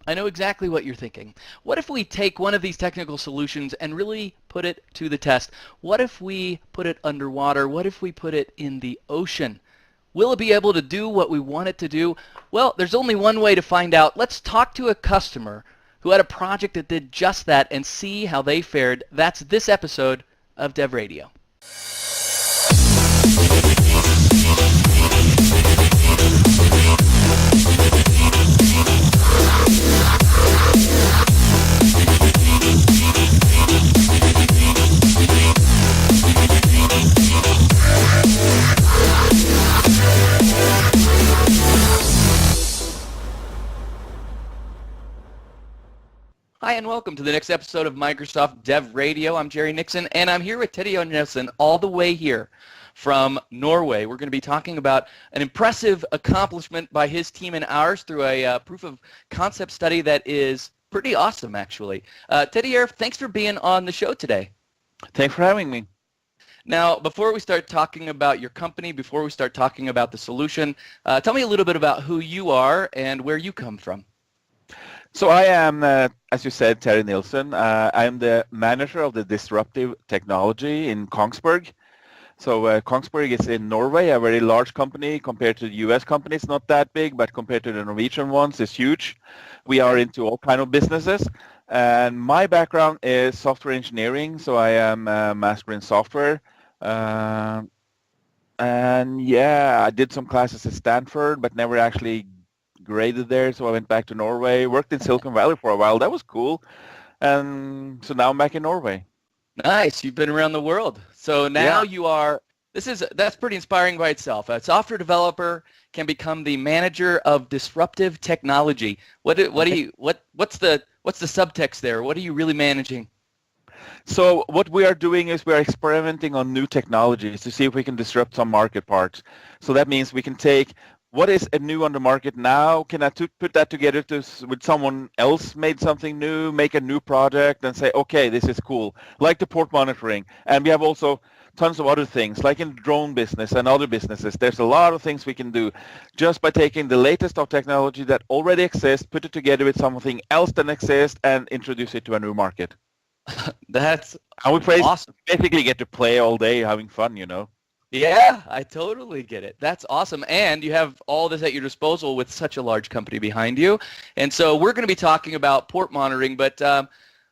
I know exactly what you're thinking. What if we take one of these technical solutions and really put it to the test? What if we put it underwater? What if we put it in the ocean? Will it be able to do what we want it to do? Well, there's only one way to find out. Let's talk to a customer who had a project that did just that and see how they fared. That's this episode of Dev Radio. Hi, and welcome to the next episode of Microsoft Dev Radio. I'm Jerry Nixon, and I'm here with Teddy Nielsen all the way here from Norway. We're going to be talking about an impressive accomplishment by his team and ours through a proof of concept study that is pretty awesome, actually. Teddy, thanks for being on the show today. Thanks for having me. Now, before we start talking about your company, before we start talking about the solution, tell me a little bit about who you are and where you come from. So I am, as you said, Terry Nielsen. I am the manager of the disruptive technology in Kongsberg. So Kongsberg is in Norway, a very large company compared to the US companies, not that big, but compared to the Norwegian ones, it's huge. We are into all kind of businesses. And my background is software engineering, so I am a master in software. And yeah, I did some classes at Stanford, but never actually graded there, so I went back to Norway, worked in Silicon Valley for a while. That was cool. And so now I'm back in Norway. Nice. You've been around the world. So now you are, that's pretty inspiring by itself. A software developer can become the manager of disruptive technology. What's the subtext there? What are you really managing? So what we are doing is we are experimenting on new technologies to see if we can disrupt some market parts. So that means we can take what is new on the market now, can I put that together with someone else made something new, make a new project and say, okay, this is cool, like the port monitoring. And we have also tons of other things, like in the drone business and other businesses. There's a lot of things we can do just by taking the latest of technology that already exists, put it together with something else that exists, and introduce it to a new market. That's awesome. Basically get to play all day having fun, you know. Yeah, I totally get it. That's awesome. And you have all this at your disposal with such a large company behind you. And so we're going to be talking about port monitoring, but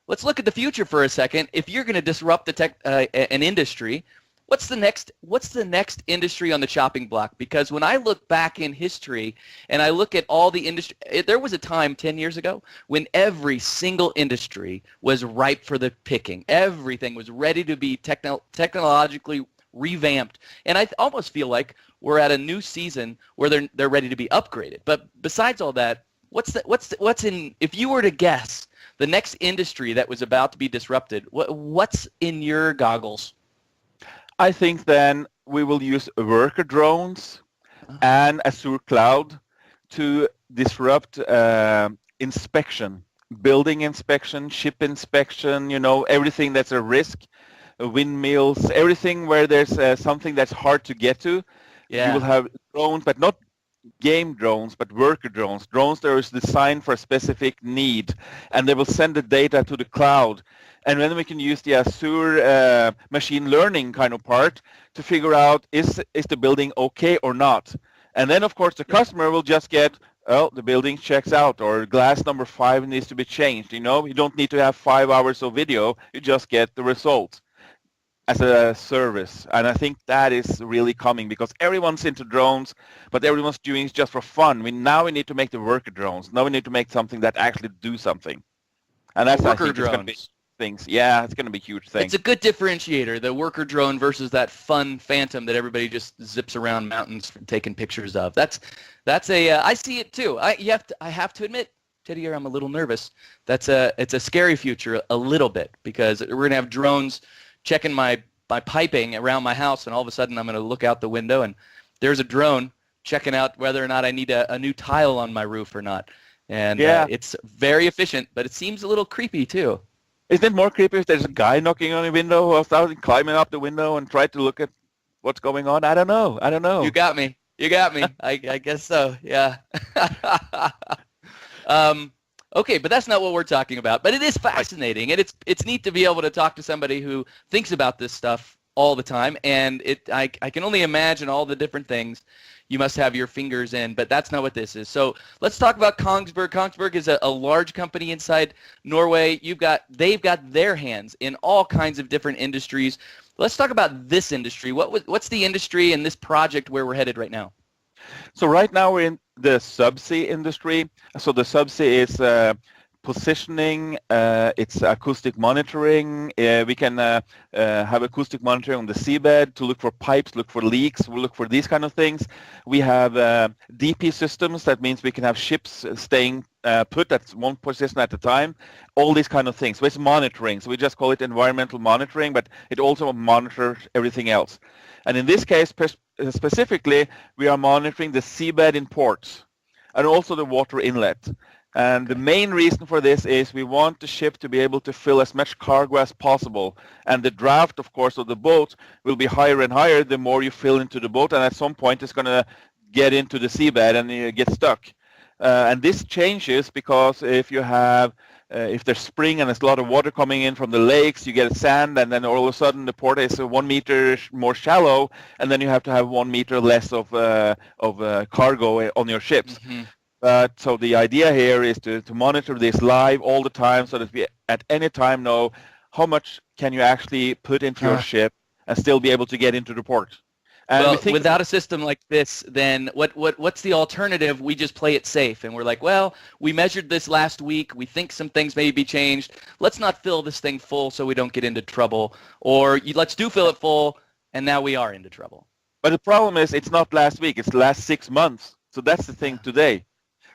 let's look at the future for a second. If you're going to disrupt an industry, what's the next industry on the chopping block? Because when I look back in history and I look at all the industry, there was a time 10 years ago when every single industry was ripe for the picking. Everything was ready to be technologically revamped, and I almost feel like we're at a new season where they're ready to be upgraded. But besides all that, what's in, if you were to guess the next industry that was about to be disrupted, what's in your goggles? I think then we will use worker drones and Azure cloud to disrupt inspection, building inspection, ship inspection, you know, everything that's a risk. Windmills, everything where there's something that's hard to get to. Yeah. You will have drones, but not game drones, but worker drones. Drones that are designed for a specific need, and they will send the data to the cloud. And then we can use the Azure machine learning kind of part to figure out is the building okay or not. And then, of course, the customer will just get, oh, the building checks out, or glass number 5 needs to be changed. You know, you don't need to have 5 hours of video. You just get the result as a service. And I think that is really coming because everyone's into drones, but everyone's doing it just for fun. Now we need to make the worker drones. Now we need to make something that actually do something. And that's worker drones. Things. Yeah, it's going to be a huge thing. It's a good differentiator, the worker drone versus that fun Phantom that everybody just zips around mountains taking pictures of. That's I see it too. I have to admit, Teddy, I'm a little nervous. It's a scary future a little bit because we're going to have drones checking my piping around my house, and all of a sudden I'm going to look out the window and there's a drone checking out whether or not I need a new tile on my roof or not. And it's very efficient, but it seems a little creepy too. Isn't it more creepy if there's a guy knocking on a window or starting climbing up the window and try to look at what's going on? I don't know. You got me. I guess so. Yeah. Okay, but that's not what we're talking about. But it is fascinating, and it's neat to be able to talk to somebody who thinks about this stuff all the time. And I can only imagine all the different things you must have your fingers in, but that's not what this is. So let's talk about Kongsberg. Kongsberg is a large company inside Norway. They've got their hands in all kinds of different industries. Let's talk about this industry. What's the industry in this project where we're headed right now? So right now we're in the subsea industry. So the subsea is positioning, it's acoustic monitoring. We can have acoustic monitoring on the seabed to look for pipes, look for leaks, we look for these kind of things. We have DP systems. That means we can have ships staying put at one position at a time. All these kind of things. So it's monitoring. So we just call it environmental monitoring, but it also monitors everything else. And in this case, specifically, we are monitoring the seabed in ports and also the water inlet. And the main reason for this is we want the ship to be able to fill as much cargo as possible. And the draft, of course, of the boat will be higher and higher the more you fill into the boat. And at some point, it's going to get into the seabed and you get stuck. And this changes because if you have if there's spring and there's a lot of water coming in from the lakes, you get sand, and then all of a sudden the port is 1 meter more shallow, and then you have to have 1 meter less of cargo on your ships. Mm-hmm. So the idea here is to monitor this live all the time, so that we at any time know how much can you actually put into your ship and still be able to get into the port. And well, without a system like this, then what's the alternative? We just play it safe, and we're like, well, we measured this last week. We think some things may be changed. Let's not fill this thing full so we don't get into trouble. Or let's fill it full, and now we are into trouble. But the problem is it's not last week. It's the last 6 months. So that's the thing today.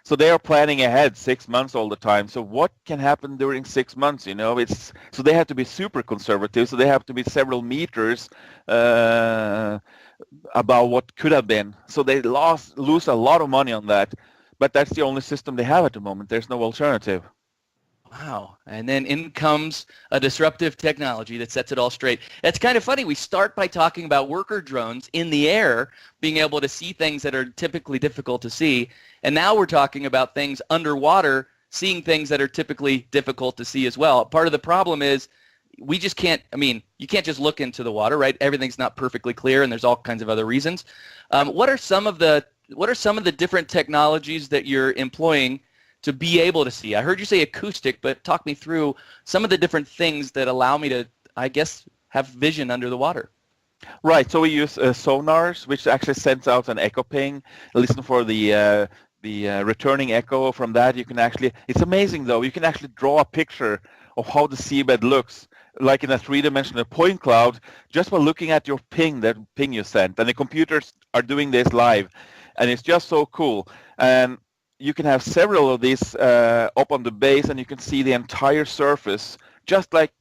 So they are planning ahead 6 months all the time. So what can happen during 6 months? You know, so they have to be super conservative. So they have to be several meters about what could have been. So they lose a lot of money on that. But that's the only system they have at the moment. There's no alternative. Wow. And then in comes a disruptive technology that sets it all straight. It's kind of funny. We start by talking about worker drones in the air being able to see things that are typically difficult to see. And now we're talking about things underwater seeing things that are typically difficult to see as well. Part of the problem is we just can't, you can't just look into the water, right? Everything's not perfectly clear, and there's all kinds of other reasons. What are some of the different technologies that you're employing to be able to see? I heard you say acoustic, but talk me through some of the different things that allow me to, I guess, have vision under the water. Right. So we use sonars, which actually sends out an echo ping. Listen for the returning echo from that. You can actually, it's amazing though, you can actually draw a picture of how the seabed looks, like in a three-dimensional point cloud, just by looking at your ping, that ping you sent. And the computers are doing this live, and it's just so cool. And you can have several of these up on the base, and you can see the entire surface, just like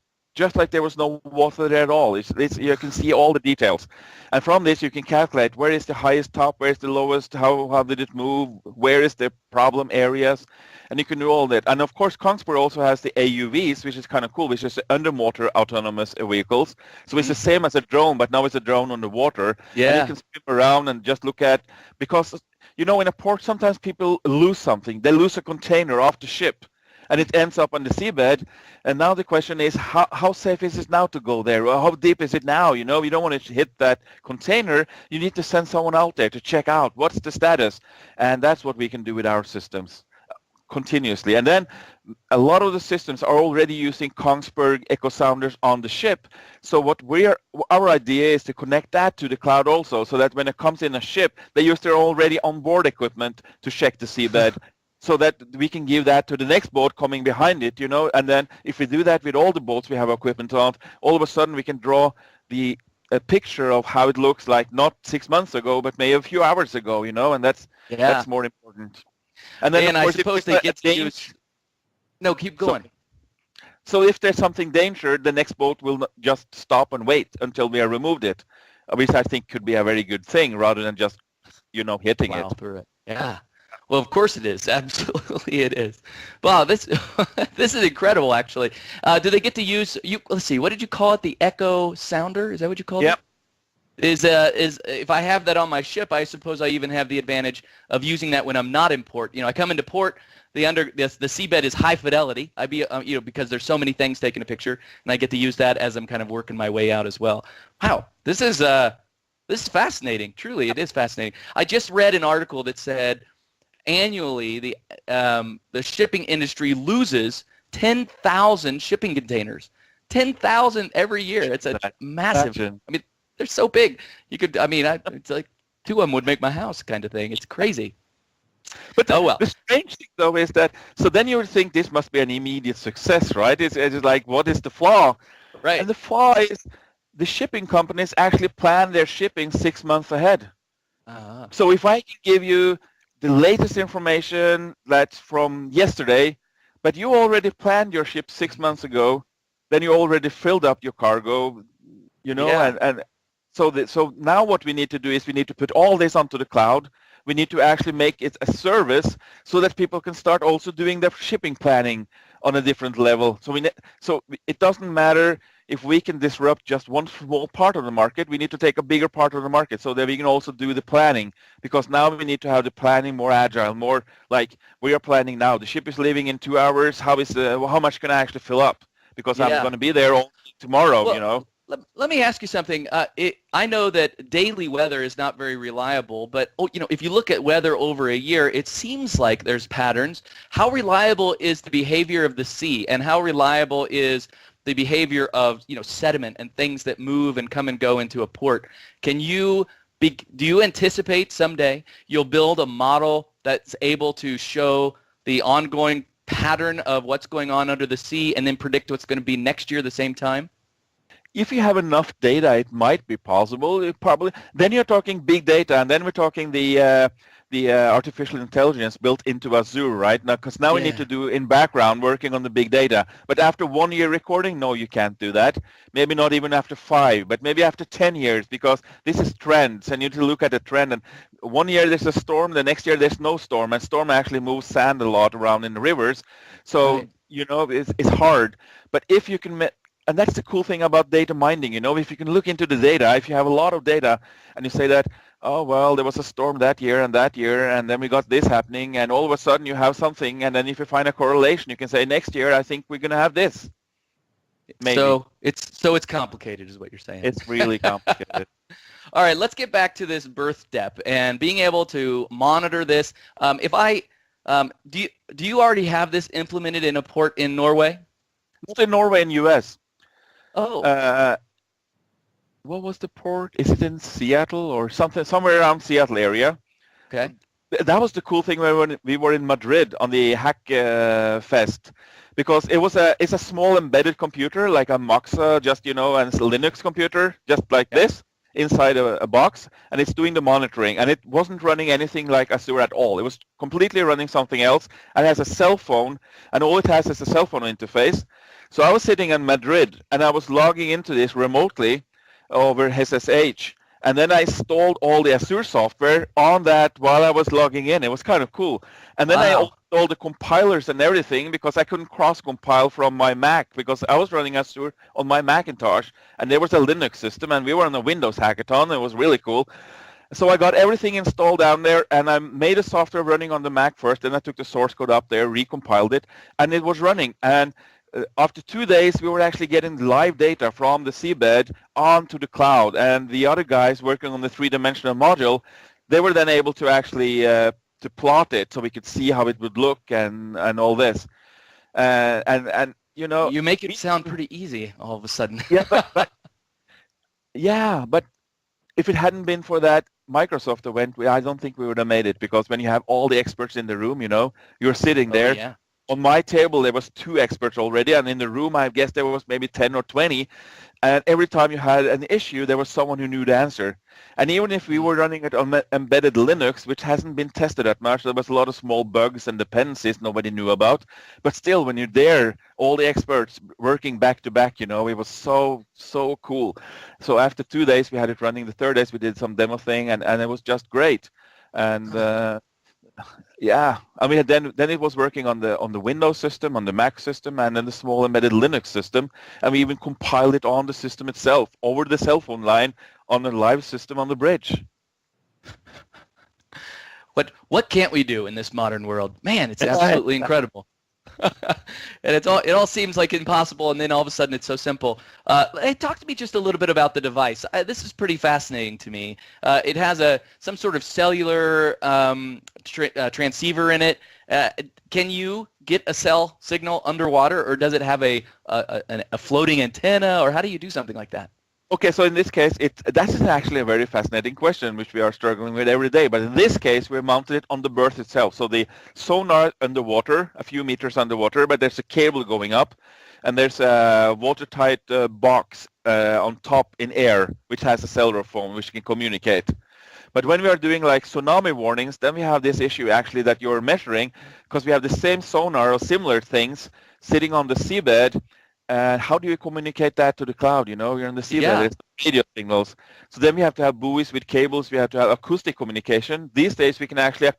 there was no water there at all. You can see all the details. And from this, you can calculate where is the highest top, where is the lowest, how did it move, where is the problem areas, and you can do all that. And of course, Kongsberg also has the AUVs, which is kind of cool, which is the underwater autonomous vehicles. So it's the same as a drone, but now it's a drone on the water. Yeah. And you can swim around and just look at, because, you know, in a port, sometimes people lose something. They lose a container off the ship, and it ends up on the seabed. And now the question is, how safe is it now to go there? Or how deep is it now? You know, you don't want to hit that container. You need to send someone out there to check out what's the status. And that's what we can do with our systems continuously. And then a lot of the systems are already using Kongsberg echo sounders on the ship. So our idea is to connect that to the cloud also, so that when it comes in a ship, they use their already onboard equipment to check the seabed. So that we can give that to the next boat coming behind it, you know, and then if we do that with all the boats we have equipment on, all of a sudden we can draw a picture of how it looks like, not 6 months ago, but maybe a few hours ago, you know, and that's more important. And then, of course, I suppose they get to use... No, keep going. So if there's something danger, the next boat will just stop and wait until we have removed it, which I think could be a very good thing rather than just, you know, hitting it. Through it. Yeah. Well, of course it is. Absolutely it is. Wow, this is incredible, actually. Do they get to use, let's see, what did you call it? The echo sounder? Is that what you called it? Is if I have that on my ship, I suppose I even have the advantage of using that when I'm not in port. I come into port, the seabed is high fidelity. Because there's so many things taking a picture, and I get to use that as I'm kind of working my way out as well. Wow, this is fascinating. Truly, it is fascinating. I just read an article that said annually the shipping industry loses 10,000 shipping containers. 10,000 every year. It's a massive. Imagine. I mean, they're so big. It's like 2 of them would make my house kind of thing. It's crazy. But well. The strange thing, though, is that, so then you would think this must be an immediate success, right? It's like, what is the flaw? Right. And the flaw is the shipping companies actually plan their shipping 6 months ahead. Uh-huh. So if I can give you the latest information that's from yesterday, but you already planned your ship 6 months ago, then you already filled up your cargo, Yeah. and so now what we need to do is we need to put all this onto the cloud. We need to actually make it a service so that people can start also doing their shipping planning on a different level. So it doesn't matter if we can disrupt just one small part of the market. We need to take a bigger part of the market so that we can also do the planning, because now we need to have the planning more agile, more like we are planning now. The ship is leaving in 2 hours. How much can I actually fill up? Because I'm going to be there all tomorrow, Let me ask you something. I know that daily weather is not very reliable, but if you look at weather over a year, it seems like there's patterns. How reliable is the behavior of the sea, and how reliable is the behavior of sediment and things that move and come and go into a port? Do you anticipate someday you'll build a model that's able to show the ongoing pattern of what's going on under the sea and then predict what's going to be next year the same time? If you have enough data, it might be possible. Then you're talking big data, and then we're talking the artificial intelligence built into Azure, right? Now, because now we need to do in background working on the big data. But after 1 year recording, no, you can't do that. Maybe not even after 5, but maybe after 10 years, because this is trends, and you need to look at the trend. And 1 year there's a storm, the next year there's no storm, and storm actually moves sand a lot around in the rivers. So it's hard. But if you can. And that's the cool thing about data mining, if you can look into the data, if you have a lot of data and you say that, oh, well, there was a storm that year, and then we got this happening, and all of a sudden you have something, and then if you find a correlation, you can say, next year, I think we're going to have this. Maybe. So it's complicated is what you're saying. It's really complicated. All right, let's get back to this berth depth and being able to monitor this. Do you already have this implemented in a port in Norway? Not in Norway and U.S. Oh. What was the port? Is it in Seattle or something? Somewhere around Seattle area. Okay. That was the cool thing when we were in Madrid on the Hack Fest, because it's a small embedded computer like a Moxa, just and it's a Linux computer, just like this inside a box, and it's doing the monitoring, and it wasn't running anything like Azure at all. It was completely running something else, and it has a cell phone, and all it has is a cell phone interface. So I was sitting in Madrid, and I was logging into this remotely over SSH, and then I installed all the Azure software on that while I was logging in. It was kind of cool. And then I installed the compilers and everything, because I couldn't cross-compile from my Mac, because I was running Azure on my Macintosh, and there was a Linux system, and we were on a Windows hackathon. It was really cool. So I got everything installed down there, and I made a software running on the Mac first, then I took the source code up there, recompiled it, and it was running. And after 2 days, we were actually getting live data from the seabed onto the cloud, and the other guys working on the three-dimensional module, they were then able to actually to plot it so we could see how it would look and all this. And you make it sound pretty easy all of a sudden. But if it hadn't been for that Microsoft event, I don't think we would have made it, because when you have all the experts in the room, you're sitting there. Yeah. On my table, there was 2 experts already, and in the room, I guess there was maybe 10 or 20. And every time you had an issue, there was someone who knew the answer. And even if we were running it on embedded Linux, which hasn't been tested that much, there was a lot of small bugs and dependencies nobody knew about. But still, when you're there, all the experts working back to back, it was so cool. So after 2 days, we had it running. The third days, we did some demo thing, and it was just great. And Yeah, I mean, then it was working on the Windows system, on the Mac system, and then the small embedded Linux system, and we even compiled it on the system itself over the cell phone line on a live system on the bridge. What can't we do in this modern world? Man, it's absolutely incredible. And it all seems like impossible, and then all of a sudden it's so simple. Hey, talk to me just a little bit about the device. This is pretty fascinating to me. It has some sort of cellular transceiver in it. Can you get a cell signal underwater, or does it have a floating antenna, or how do you do something like that? Okay, so in this case, that is actually a very fascinating question, which we are struggling with every day. But in this case, we mounted it on the berth itself. So the sonar underwater, a few meters underwater, but there's a cable going up, and there's a watertight box on top in air, which has a cellular phone, which can communicate. But when we are doing like tsunami warnings, then we have this issue actually that you're measuring, because we have the same sonar or similar things sitting on the seabed. How do you communicate that to the cloud? You know, you're in the seabed, there's radio signals. So then we have to have buoys with cables. We have to have acoustic communication. These days we can actually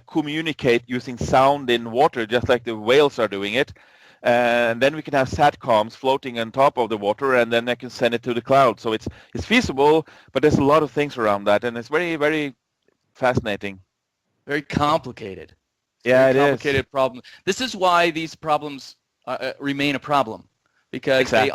communicate using sound in water, just like the whales are doing it. And then we can have SATCOMs floating on top of the water, and then I can send it to the cloud. So it's feasible, but there's a lot of things around that, and it's very, very fascinating. Very complicated. Yeah, very complicated problem. This is why these problems remain a problem. Because they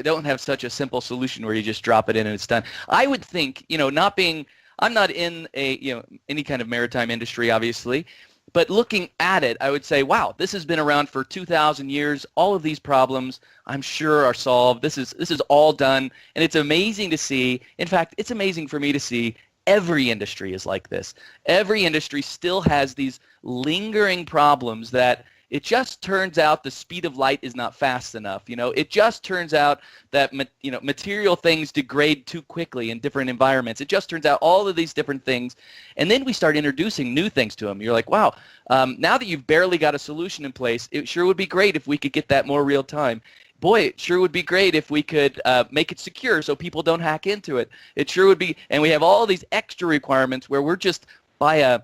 don't have such a simple solution where you just drop it in and it's done. I would think, I'm not in any kind of maritime industry, obviously, but looking at it, I would say, wow, this has been around for 2,000 years. All of these problems, I'm sure, are solved. This is all done, and it's amazing to see. In fact, it's amazing for me to see every industry is like this. Every industry still has these lingering problems that it just turns out the speed of light is not fast enough. It just turns out that material things degrade too quickly in different environments. It just turns out all of these different things, and then we start introducing new things to them. You're like, wow, now that you've barely got a solution in place, it sure would be great if we could get that more real time. Boy, it sure would be great if we could make it secure so people don't hack into it. It sure would be, and we have all these extra requirements where we're just by a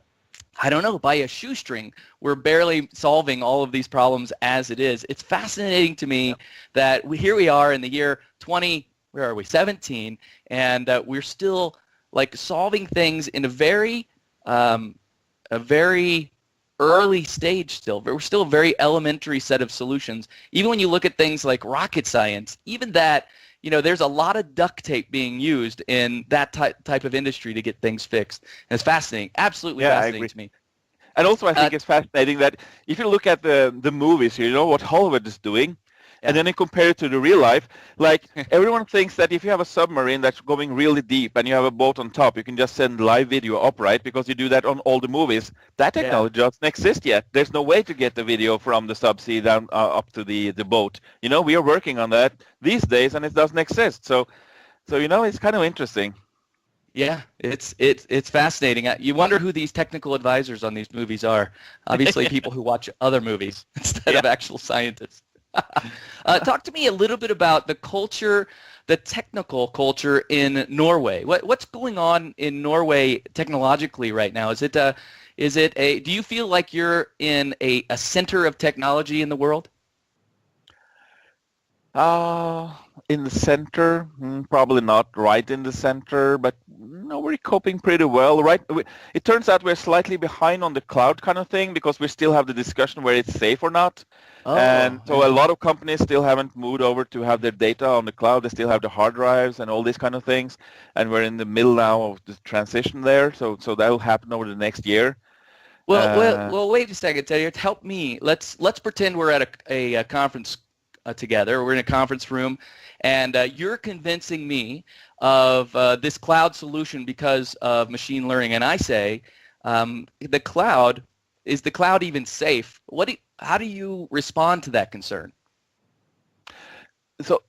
shoestring, we're barely solving all of these problems as it is. It's fascinating to me that here we are in the year 17, and we're still like solving things in a very early stage still. We're still a very elementary set of solutions. Even when you look at things like rocket science, even that, there's a lot of duct tape being used in that type of industry to get things fixed. And it's fascinating, absolutely fascinating to me. And also I think it's fascinating that if you look at the movies, what Hollywood is doing, and then you compare it to the real life, like everyone thinks that if you have a submarine that's going really deep and you have a boat on top, you can just send live video up, right? Because you do that on all the movies. That technology doesn't exist yet. There's no way to get the video from the subsea down up to the boat. We are working on that these days, and it doesn't exist. So it's kind of interesting. Yeah, it's fascinating. You wonder who these technical advisors on these movies are. Obviously, people who watch other movies instead of actual scientists. Talk to me a little bit about the culture, the technical culture in Norway. What's going on in Norway technologically right now? Do you feel like you're in a center of technology in the world? In the center, probably not right in the center, but we're coping pretty well, right? It turns out we're slightly behind on the cloud kind of thing because we still have the discussion where it's safe or not. And so a lot of companies still haven't moved over to have their data on the cloud. They still have the hard drives and all these kind of things. And we're in the middle now of the transition there. So that will happen over the next year. Well, wait a second, Teddy. Help me. Let's pretend we're at a conference together. We're in a conference room, and you're convincing me of this cloud solution because of machine learning. And I say, is the cloud even safe? How do you respond to that concern? So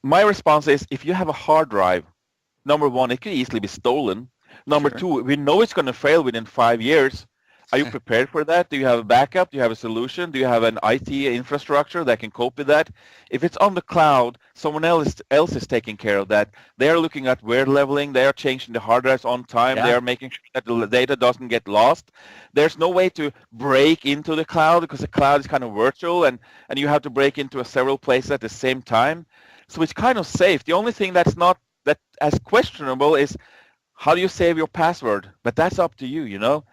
my response is, if you have a hard drive, number one, it could easily be stolen. Number two, we know it's going to fail within 5 years. Are you prepared for that? Do you have a backup? Do you have a solution? Do you have an IT infrastructure that can cope with that? If it's on the cloud, someone else is taking care of that. They are looking at wear leveling. They are changing the hard drives on time. Yeah. They are making sure that the data doesn't get lost. There's no way to break into the cloud because the cloud is kind of virtual, and you have to break into several places at the same time. So it's kind of safe. The only thing that's not that as questionable is how do you save your password? But that's up to you, you know.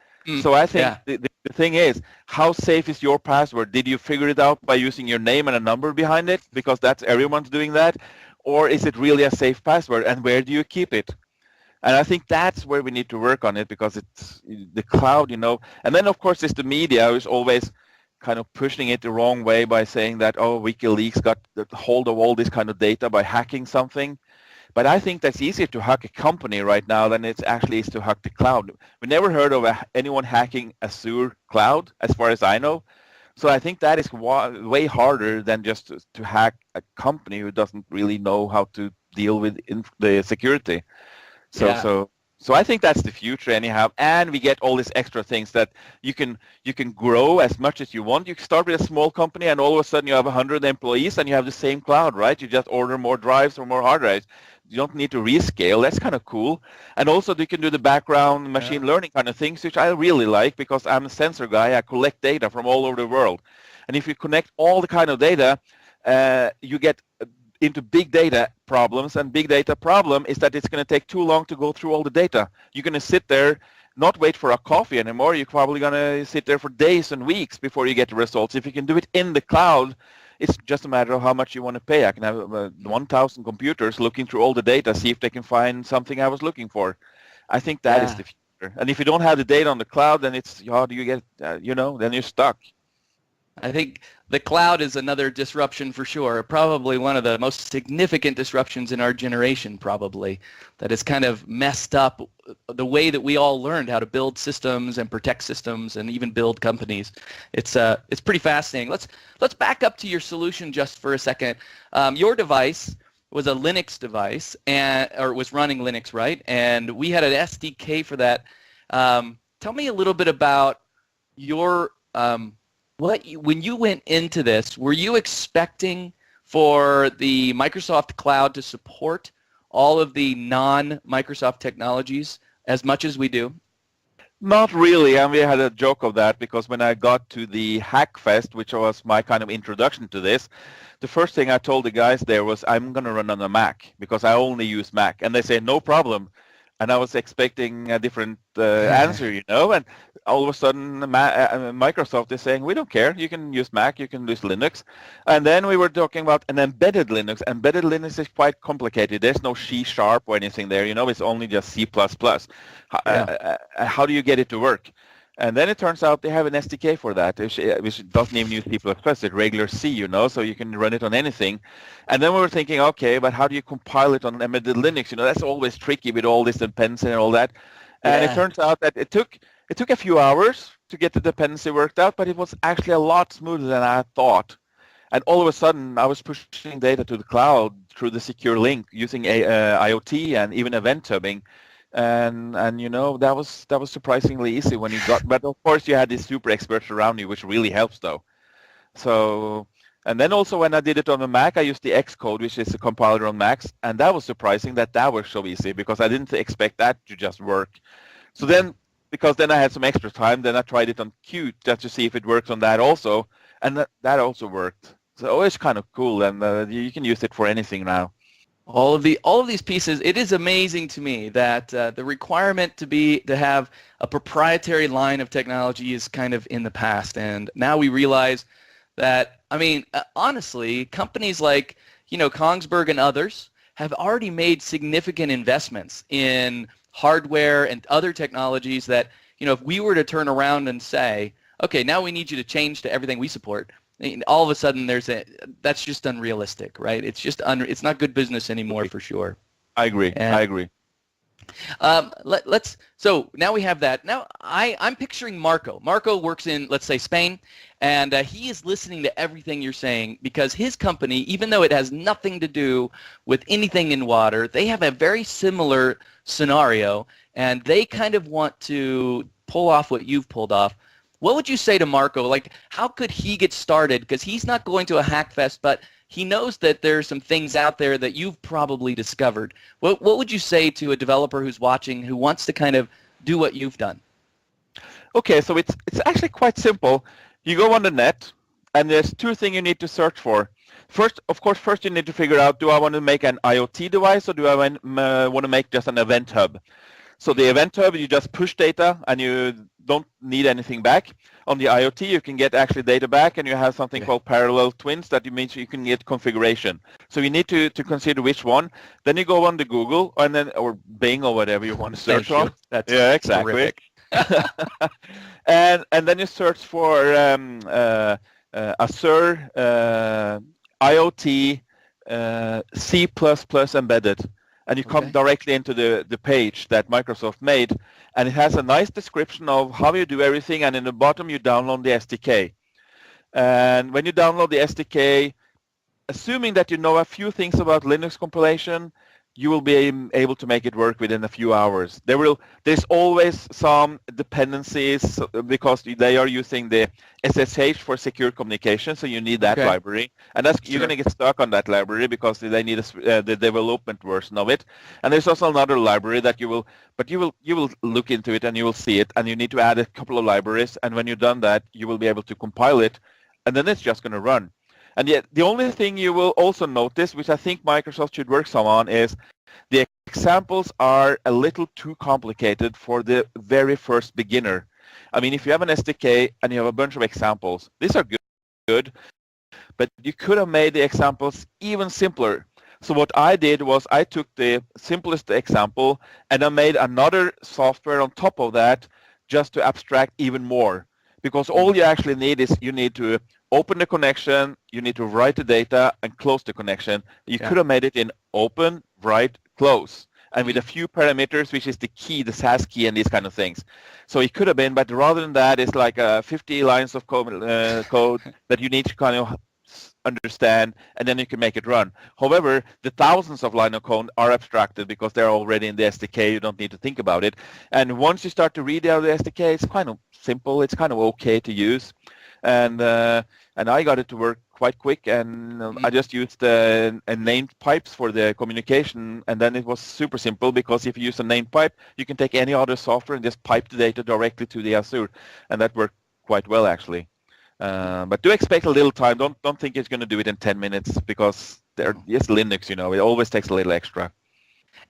So I think the thing is, how safe is your password? Did you figure it out by using your name and a number behind it? Because that's everyone's doing that. Or is it really a safe password? And where do you keep it? And I think that's where we need to work on it, because it's the cloud, you know. And then, of course, it's the media who's always kind of pushing it the wrong way by saying that, oh, WikiLeaks got the hold of all this kind of data by hacking something. But I think that's easier to hack a company right now than it actually is to hack the cloud. We never heard of anyone hacking Azure cloud, as far as I know. So I think that is way harder than just to hack a company who doesn't really know how to deal with the security. So I think that's the future anyhow. And we get all these extra things that you can grow as much as you want. You can start with a small company and all of a sudden you have 100 employees and you have the same cloud, right? You just order more drives or more hard drives. You don't need to rescale. That's kind of cool. And also you can do the background machine learning kind of things, which I really like because I'm a sensor guy. I collect data from all over the world. And if you connect all the kind of data, you get into big data problems. And big data problem is that it's going to take too long to go through all the data. You're going to sit there, not wait for a coffee anymore. You're probably going to sit there for days and weeks before you get the results. If you can do it in the cloud, it's just a matter of how much you want to pay. I can have 1,000 computers looking through all the data, see if they can find something I was looking for. I think that is the future. And if you don't have the data on the cloud, then it's how do you get, then you're stuck. I think the cloud is another disruption for sure, probably one of the most significant disruptions in our generation probably, that has kind of messed up the way that we all learned how to build systems and protect systems and even build companies. It's pretty fascinating. Let's back up to your solution just for a second. Your device was a Linux device, or it was running Linux, right? And we had an SDK for that. Tell me a little bit about your when you went into this, were you expecting for the Microsoft Cloud to support all of the non-Microsoft technologies as much as we do? Not really, and we had a joke of that because when I got to the Hackfest, which was my kind of introduction to this, the first thing I told the guys there was I'm going to run on a Mac because I only use Mac. And they said, no problem. And I was expecting a different answer, and all of a sudden Microsoft is saying, we don't care. You can use Mac, you can use Linux. And then we were talking about an embedded Linux. Embedded Linux is quite complicated. There's no C# or anything there, it's only just C++. How do you get it to work? And then it turns out they have an SDK for that, which doesn't even use C++. It's regular C, so you can run it on anything. And then we were thinking, okay, but how do you compile it on embedded Linux? That's always tricky with all this dependency and all that. And it turns out that it took a few hours to get the dependency worked out, but it was actually a lot smoother than I thought. And all of a sudden, I was pushing data to the cloud through the secure link using IoT and even event tubbing. And that was surprisingly easy when you got, but of course you had these super experts around you, which really helps though. So, and then also when I did it on the Mac, I used the Xcode, which is a compiler on Macs, and that was surprising that was so easy because I didn't expect that to just work. So then, because then I had some extra time, then I tried it on Qt just to see if it works on that also, and that also worked. So it's kind of cool, and you can use it for anything now. All of these pieces, it is amazing to me that the requirement to have a proprietary line of technology is kind of in the past, and now we realize that, honestly, companies like, Kongsberg and others have already made significant investments in hardware and other technologies that, if we were to turn around and say, okay, now we need you to change to everything we support, all of a sudden that's just unrealistic, right? It's just it's not good business anymore for sure. I agree. So now we have that. Now I'm picturing Marco. Marco works in, let's say, Spain, and he is listening to everything you're saying because his company, even though it has nothing to do with anything in water, they have a very similar scenario, and they kind of want to pull off what you've pulled off, what would you say to Marco? Like, how could he get started? Because he's not going to a Hackfest, but he knows that there's some things out there that you've probably discovered. What would you say to a developer who's watching who wants to kind of do what you've done? Okay, so it's actually quite simple. You go on the net, and there's two things you need to search for. First you need to figure out, do I want to make an IoT device, or do I want to make just an event hub? So the event hub, you just push data, and you don't need anything back. On the IoT, you can get actually data back, and you have something called parallel twins that means you can get configuration. So you need to consider which one. Then you go on to Google, or Bing, or whatever you want to search on. That's exactly. and then you search for Azure IoT C++ embedded, and you come directly into the page that Microsoft made, and it has a nice description of how you do everything, and in the bottom you download the SDK. And when you download the SDK, assuming that you know a few things about Linux compilation, you will be able to make it work within a few hours. There's always some dependencies because they are using the SSH for secure communication, so you need that library, and you're going to get stuck on that library because they need the development version of it. And there's also another library that you will look into it and you will see it, and you need to add a couple of libraries, and when you've done that, you will be able to compile it, and then it's just going to run. And yet, the only thing you will also notice, which I think Microsoft should work some on, is the examples are a little too complicated for the very first beginner. I mean, if you have an SDK and you have a bunch of examples, these are good, but you could have made the examples even simpler. So what I did was I took the simplest example and I made another software on top of that just to abstract even more. Because all you actually need is you need to open the connection, you need to write the data, and close the connection. You could have made it in open, write, close, and with a few parameters, which is the key, the SAS key, and these kind of things. So it could have been, but rather than that, it's like 50 lines of code that you need to kind of understand, and then you can make it run. However, the thousands of lines of code are abstracted because they're already in the SDK. You don't need to think about it. And once you start to read out the SDK, it's kind of simple. It's kind of okay to use. And I got it to work quite quick, and I just used named pipes for the communication, and then it was super simple because if you use a named pipe, you can take any other software and just pipe the data directly to the Azure, and that worked quite well actually. But do expect a little time. Don't think it's going to do it in 10 minutes because it's Linux, it always takes a little extra.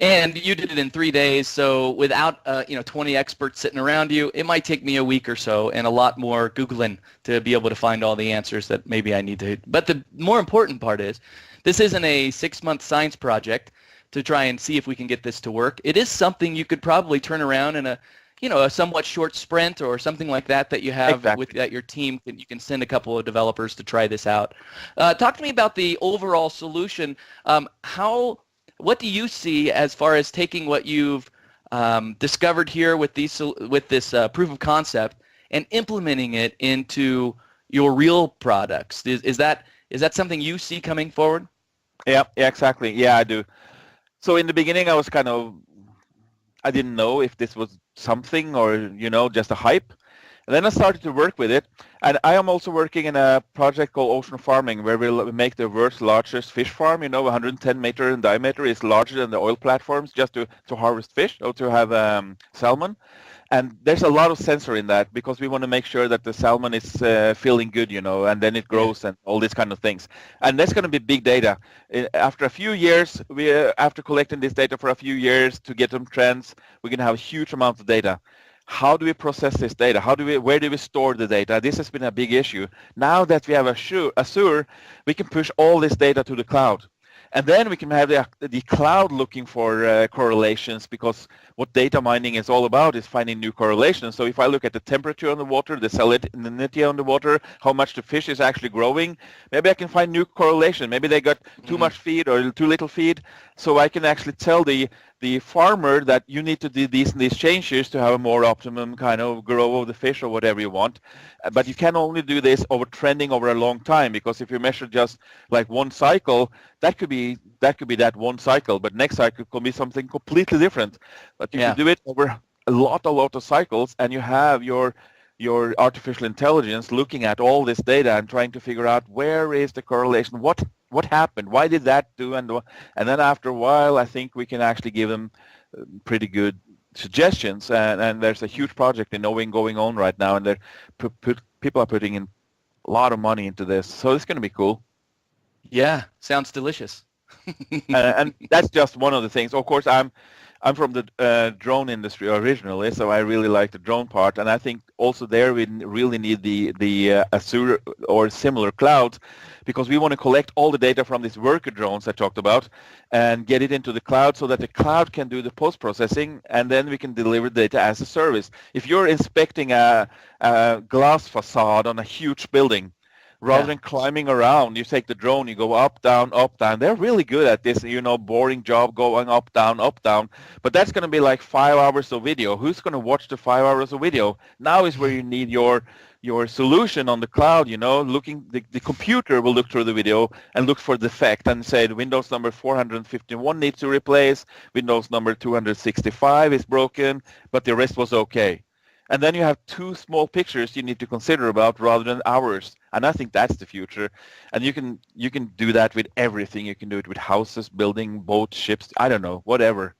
And you did it in 3 days, so without 20 experts sitting around you, it might take me a week or so and a lot more Googling to be able to find all the answers that maybe I need to. But the more important part is, this isn't a 6-month science project to try and see if we can get this to work. It is something you could probably turn around in a somewhat short sprint or something like that you have at your team. You can send a couple of developers to try this out. Talk to me about the overall solution. What do you see as far as taking what you've discovered here with this proof of concept and implementing it into your real products? Is that something you see coming forward? Yeah, exactly. Yeah, I do. So in the beginning, I didn't know if this was something or just a hype. And then I started to work with it, and I am also working in a project called Ocean Farming, where we'll make the world's largest fish farm. 110 meter in diameter, is larger than the oil platforms, just to harvest fish or to have salmon. And there's a lot of sensor in that because we want to make sure that the salmon is feeling good, and then it grows and all these kind of things. And that's going to be big data. After a few years, after collecting this data for a few years to get some trends, we're going to have a huge amount of data. How do we process this data? Where do we store the data? This has been a big issue. Now that we have Azure, we can push all this data to the cloud. And then we can have the cloud looking for correlations, because what data mining is all about is finding new correlations. So if I look at the temperature on the water, the salinity on the water, how much the fish is actually growing, maybe I can find new correlation. Maybe they got too much feed or too little feed. So I can actually tell the farmer that you need to do these changes to have a more optimum kind of grow of the fish or whatever you want. But you can only do this trending over a long time, because if you measure just like one cycle, that could be that one cycle, but next cycle could be something completely different. But if you do it over a lot of cycles, and you have your artificial intelligence looking at all this data and trying to figure out where is the correlation, what happened, why did that do, and then after a while, I think we can actually give them pretty good suggestions. And there's a huge project in Norway going on right now, and people are putting in a lot of money into this, so it's going to be cool. Yeah, sounds delicious. And that's just one of the things. Of course, I'm from the drone industry originally, so I really like the drone part, and I think also there we really need the Azure or similar clouds, because we want to collect all the data from these worker drones I talked about and get it into the cloud so that the cloud can do the post-processing, and then we can deliver data as a service. If you're inspecting a glass facade on a huge building, rather than climbing around, you take the drone, you go up, down, up, down. They're really good at this, boring job going up, down, up, down. But that's going to be like 5 hours of video. Who's going to watch the 5 hours of video? Now is where you need your solution on the cloud, the computer will look through the video and look for defect and say Windows number 451 needs to replace, Windows number 265 is broken, but the rest was okay. And then you have 2 small pictures you need to consider about rather than hours. And I think that's the future. And you can do that with everything. You can do it with houses, building, boats, ships, I don't know, whatever.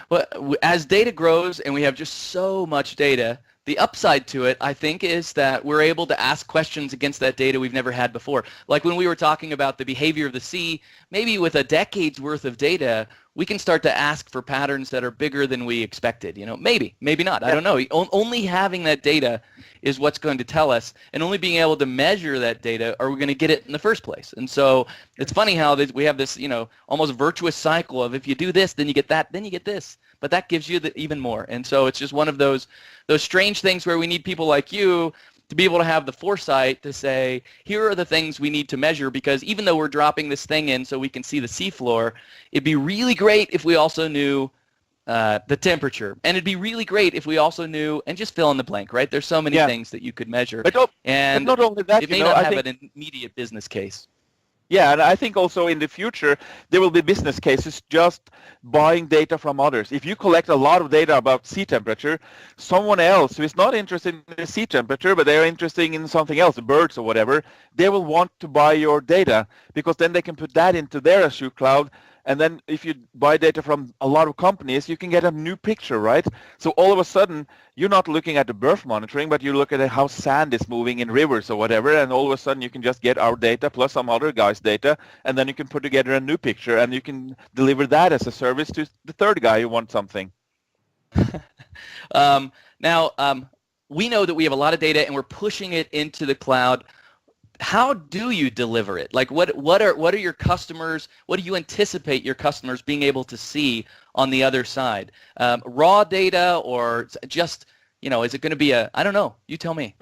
Well, as data grows and we have just so much data, the upside to it, I think, is that we're able to ask questions against that data we've never had before. Like when we were talking about the behavior of the sea, maybe with a decade's worth of data, we can start to ask for patterns that are bigger than we expected. Maybe not. I don't know. Only having that data is what's going to tell us, and only being able to measure that data are we going to get it in the first place. And so it's funny how we have this, almost virtuous cycle of if you do this, then you get that, then you get this. But that gives you even more. And so it's just one of those strange things where we need people like you to be able to have the foresight to say, here are the things we need to measure, because even though we're dropping this thing in so we can see the seafloor, it'd be really great if we also knew the temperature. And it'd be really great if we also knew, and just fill in the blank, right? There's so many things that you could measure. But not only that, it may not have an immediate business case. Yeah, and I think also in the future there will be business cases just buying data from others. If you collect a lot of data about sea temperature, someone else who is not interested in the sea temperature but they're interested in something else, birds or whatever, they will want to buy your data, because then they can put that into their Azure cloud. And then if you buy data from a lot of companies, you can get a new picture, right? So all of a sudden, you're not looking at the berth monitoring, but you look at how sand is moving in rivers or whatever, and all of a sudden you can just get our data plus some other guy's data, and then you can put together a new picture, and you can deliver that as a service to the third guy who wants something. Now, we know that we have a lot of data, and we're pushing it into the cloud. How do you deliver it? Like, what are your customers? What do you anticipate your customers being able to see on the other side? Raw data, or just, is it going to be I don't know. You tell me.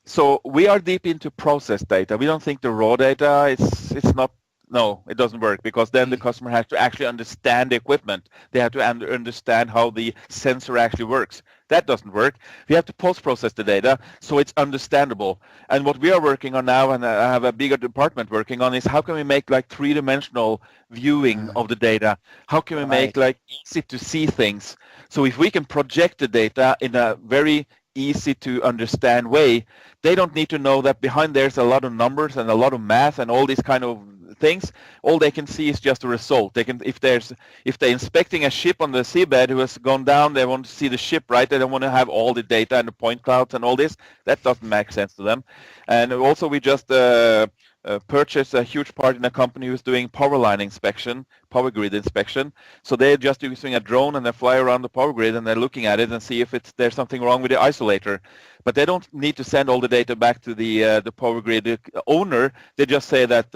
So we are deep into process data. We don't think the raw data it's not. No, it doesn't work, because then the customer has to actually understand the equipment. They have to understand how the sensor actually works. That doesn't work. We have to post-process the data so it's understandable. And what we are working on now, and I have a bigger department working on, is how can we make like 3-dimensional viewing of the data? How can we make like easy to see things? So if we can project the data in a very easy to understand way, they don't need to know that behind there's a lot of numbers and a lot of math and all these kind of things. All they can see is just a result. They can, if they're inspecting a ship on the seabed who has gone down, they want to see the ship, right? They don't want to have all the data and the point clouds and all this. That doesn't make sense to them. And also we just purchased a huge part in a company who's doing power line inspection, power grid inspection. So they're just using a drone and they fly around the power grid and they're looking at it and see if there's something wrong with the isolator. But they don't need to send all the data back to the power grid owner. They just say that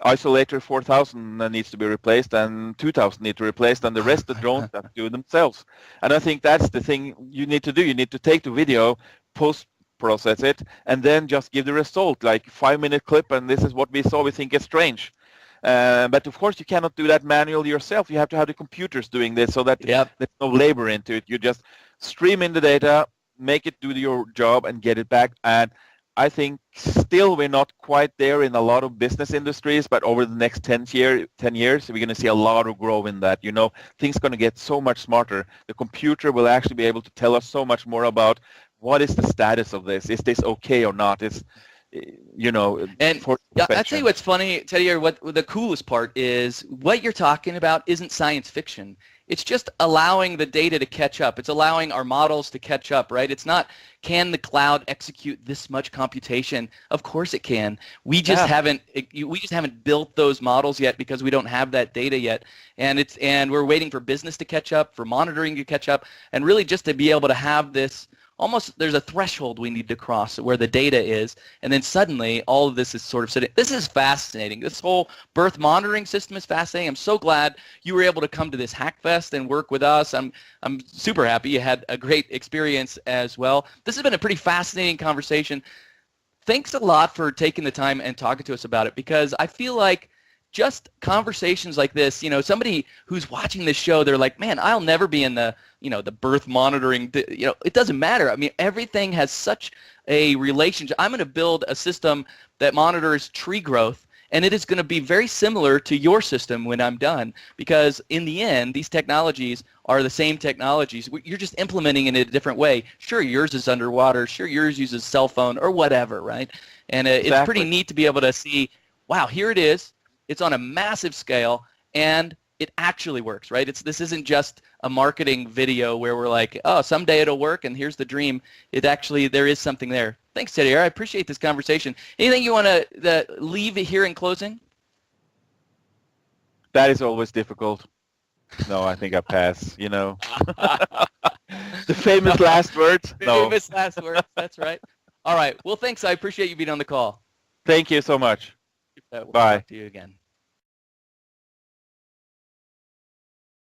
isolator 4000 needs to be replaced and 2000 need to be replaced, and the rest the drones have to do themselves. And I think that's the thing you need to do. You need to take the video, process it, and then just give the result, like 5-minute clip, and this is what we saw. We think it's strange. But of course you cannot do that manually yourself. You have to have the computers doing this so that there's no labor into it. You just stream in the data, make it do your job, and get it back. And I think still we're not quite there in a lot of business industries, but over the next 10 years, we're going to see a lot of growth in that. Things are going to get so much smarter. The computer will actually be able to tell us so much more about what is the status of this. Is this okay or not? And for yeah, I'll tell you what's funny, Teddy, or what the coolest part is, what you're talking about isn't science fiction. It's just allowing the data to catch up. It's allowing our models to catch up, right? It's not, can the cloud execute this much computation? Of course it can. We just haven't built those models yet because we don't have that data yet. And we're waiting for business to catch up, for monitoring to catch up, and really just to be able to have this. Almost there's a threshold we need to cross where the data is, and then suddenly all of this is sort of sitting. This is fascinating. This whole berth monitoring system is fascinating. I'm so glad you were able to come to this Hackfest and work with us. I'm super happy you had a great experience as well. This has been a pretty fascinating conversation. Thanks a lot for taking the time and talking to us about it, because I feel like just conversations like this, somebody who's watching this show, they're like, man, I'll never be in the berth monitoring, it doesn't matter. I mean, everything has such a relationship. I'm going to build a system that monitors tree growth, and it is going to be very similar to your system when I'm done, because in the end, these technologies are the same technologies. You're just implementing it in a different way. Sure, yours is underwater. Sure, yours uses cell phone or whatever, right? And It's pretty neat to be able to see, wow, here it is. It's on a massive scale, and it actually works, right? This isn't just a marketing video where we're like, oh, someday it'll work, and here's the dream. There is something there. Thanks, Teddy. I appreciate this conversation. Anything you want to leave here in closing? That is always difficult. No, I think I pass, The famous last words? No. Famous last words, that's right. All right. Well, thanks. I appreciate you being on the call. Thank you so much. We'll Bye. talk to you again.